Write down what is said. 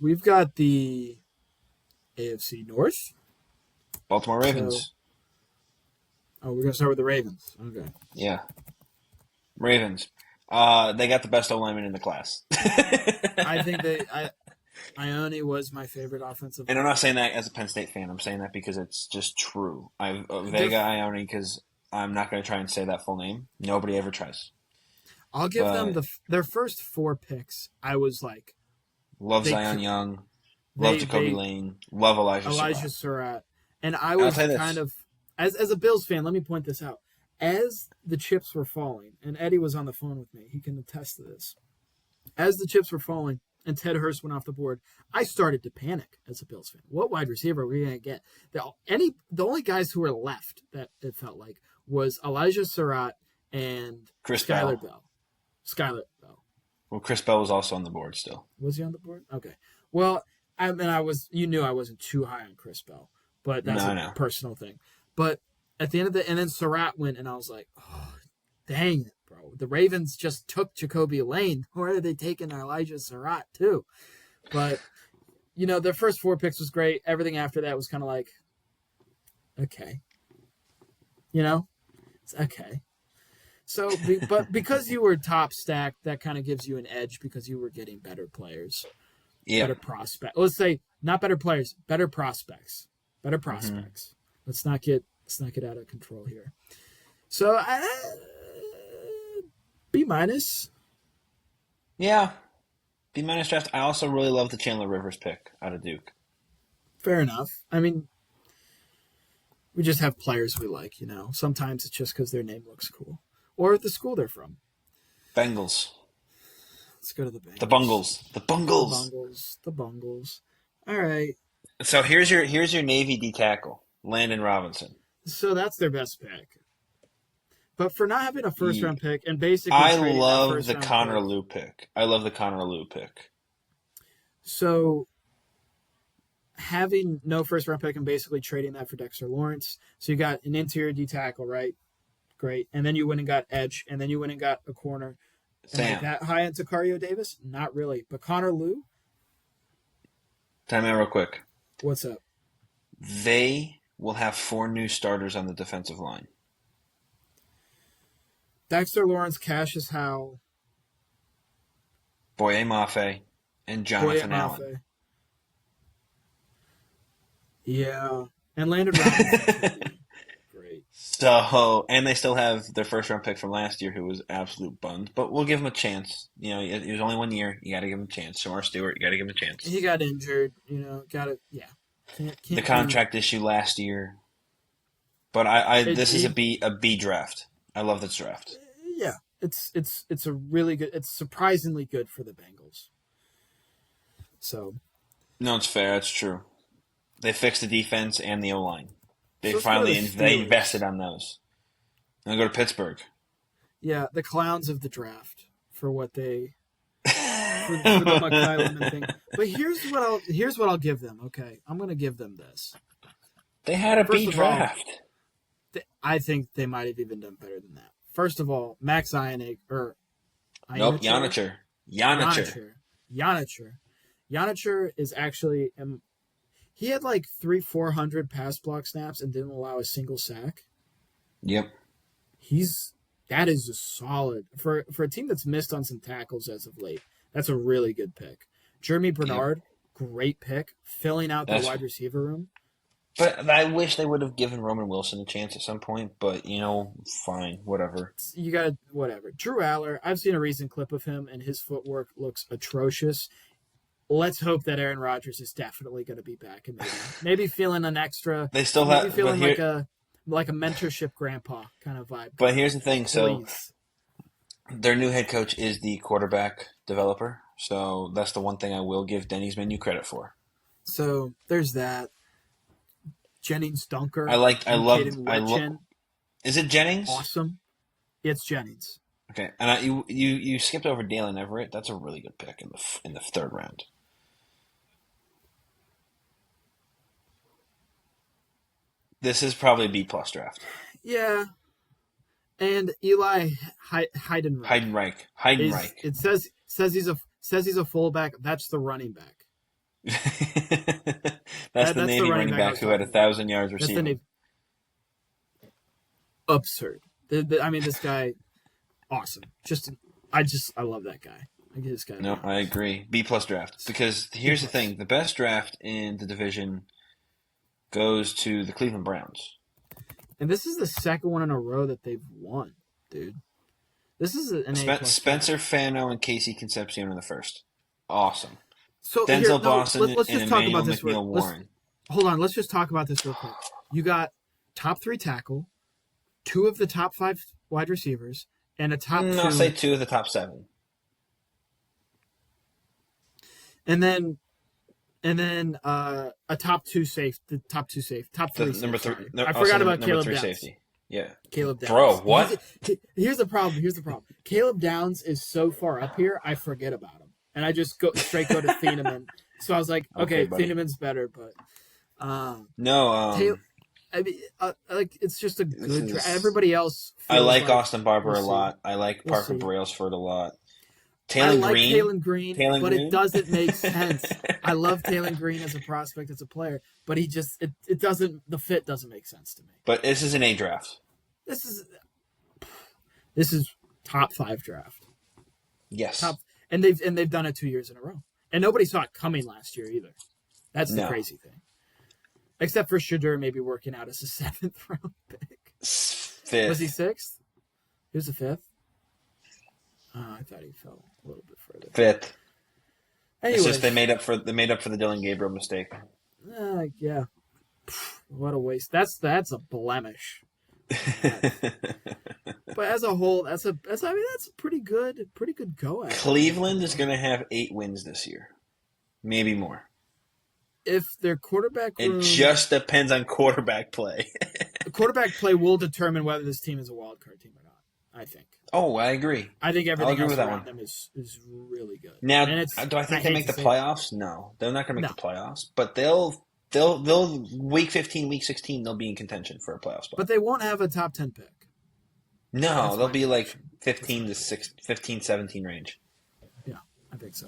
we've got the AFC North. Baltimore So, Ravens. we're gonna start with the Ravens. Okay. Yeah, Ravens. They got the best O lineman in the class. I think Ione was my favorite offensive And I'm not lineman. saying that as a Penn State fan. I'm saying that because it's just true. Their Vega Ione, because I'm not going to try and say that full name. Nobody ever tries. I'll give them But their first four picks. I was like, love they Zion could Young. Love Jacoby they Lane. Love Elijah Elijah Surratt. Surratt, and I And I'll was tell you kind this. of as a Bills fan. Let me point this out. As the chips were falling, and Eddie was on the phone with me. He can attest to this. As the chips were falling and Ted Hurst went off the board, I started to panic as a Bills fan. What wide receiver are we going to get? The only guys who were left that it felt like was Elijah Surratt and Chris Skylar Bell. Bell. Skylar Bell. Well, Chris Bell was also on the board still. Was he on the board? Okay. Well, I mean, you knew I wasn't too high on Chris Bell, but that's No, a no. personal thing. But at the end of and then Surratt went, and I was like, oh, dang it, bro. The Ravens just took Jacoby Lane. Where are they taking Elijah Surratt too? But their first four picks was great. Everything after that was kind of like, okay, it's okay. So, but because you were top stacked, that kind of gives you an edge because you were getting better players, Yeah. better prospects. Let's say not better players, better prospects, better Mm-hmm. prospects. Let's not get out of control here. So, B minus. Yeah. B minus draft. I also really love the Chandler Rivers pick out of Duke. Fair enough. I mean, we just have players we like. Sometimes it's just because their name looks cool or the school they're from. Bengals. Let's go to the Bengals. The Bungles. The Bungles. The Bungles. All right. So here's your Navy D tackle, Landon Robinson. So that's their best pick. But for not having a first round pick and basically I trading that love first the round Connor pick. Liu pick. I love the Connor Liu pick. So having no first round pick and basically trading that for Dexter Lawrence. So you got an interior D tackle, right? Great. And then you went and got edge, and then you went and got a corner. Am I that high into Cario Davis? Not really. But Connor Liu? Time out real quick. What's up? They will have 4 new starters on the defensive line. Dexter Lawrence, Cassius Howell, Boye Mafe, and Jonathan Allen. Mafe. Yeah. And Landon Robinson. Great. So, and they still have their first round pick from last year who was absolute buns, but we'll give him a chance. It was only 1 year. You got to give him a chance. Shamar Stewart, you got to give him a chance. He got injured, got to, yeah. Can't the contract issue last year. But this is a B draft. I love this draft. Yeah, it's a really good. It's surprisingly good for the Bengals. So, no, it's fair. It's true. They fixed the defense and the O line. They they invested on those. And go to Pittsburgh. Yeah, the clowns of the draft for what they for the McKyleman thing. But here's what I'll give them. Okay, I'm going to give them this. They had a B draft. I think they might have even done better than that. First of all, Max Ionic or nope, Yonicher. Yonicher is actually he had like 300-400 pass block snaps and didn't allow a single sack. Yep. That is a solid for a team that's missed on some tackles as of late. That's a really good pick. Jeremy Bernard, great pick, filling out the wide receiver room. But I wish they would have given Roman Wilson a chance at some point. But fine, whatever. You got whatever. Drew Aller, I've seen a recent clip of him, and his footwork looks atrocious. Let's hope that Aaron Rodgers is definitely going to be back and maybe feeling an extra. They still feeling like a mentorship grandpa kind of vibe. But here's the thing: so their new head coach is the quarterback developer. So that's the one thing I will give Denny's Menu credit for. So there's that. Jennings Dunker. I love. Is it Jennings? Awesome. It's Jennings. Okay, and you skipped over Dalen Everett. That's a really good pick in the third round. This is probably a B+ draft. Yeah, and Eli Heidenreich. Heidenreich. It says he's a fullback. That's the running back. That's the That's the Navy running running back I back was who had talking about. 1,000 yards That's the receiving. name. Absurd. I mean, this guy, awesome. I love that guy. I give this guy No, I bananas. agree. B plus draft. Because B here's the plus. thing: the best draft in the division goes to the Cleveland Browns. And this is the second one in a row that they've won, dude. This is an A plus Spencer draft. Fano and Casey Concepcion in the first. Awesome. So here, Denzel no, Boston let's and just talk about Emmanuel this. McNeil Let's Warren. hold on. Let's just talk about this real quick. You got top 3 tackle, 2 of the top 5 wide receivers, and a top I'll say 2, 2 of the top 7. and then a top 2 safe, top 3 The safe. number 3. Sorry, No, I also forgot about number Caleb 3 Downs. safety. Yeah. Caleb Bro, Downs. what? Here's the problem. Caleb Downs is so far up here, I forget about him, and I just go to Thieneman. So I was like, okay, buddy. Thieneman's better, but No, I mean, like it's just a good. is- Everybody else. I Feels like Austin Barber we'll a lot. I like We'll Parker see. Brailsford a lot. I Taylon like Green. Taylon Green, Taylon but Green? it doesn't make sense. I love Taylon Green as a prospect, as a player, but he just it doesn't. The fit doesn't make sense to me. But this is an A draft. This is top 5 draft. Yes. And they've done it 2 years in a row, and nobody saw it coming last year either. That's the No. crazy thing. Except for Shadur maybe working out as a 7th round pick. 5th. Was he 6th? He was a 5th. I thought he fell a little bit further. 5th. Anyway, It's just they made up for the Dylan Gabriel mistake. yeah. What a waste. That's a blemish. But as a whole, that's a pretty good go at it. Cleveland is going to have 8 wins this year, maybe more. If their quarterback room, It just depends on quarterback play. the quarterback play will determine whether this team is a wild card team or not. I think. Oh, I agree. I think everything agree else with that around one. them is really good. Now, And do I think they hate make to the say it. playoffs? No, they're not going to make No. the playoffs. But they'll week 15, week 16, they'll be in contention for a playoff spot. But they won't have a top 10 pick. No, That's they'll my be like prediction. 15 to 17 range. Yeah, I think so.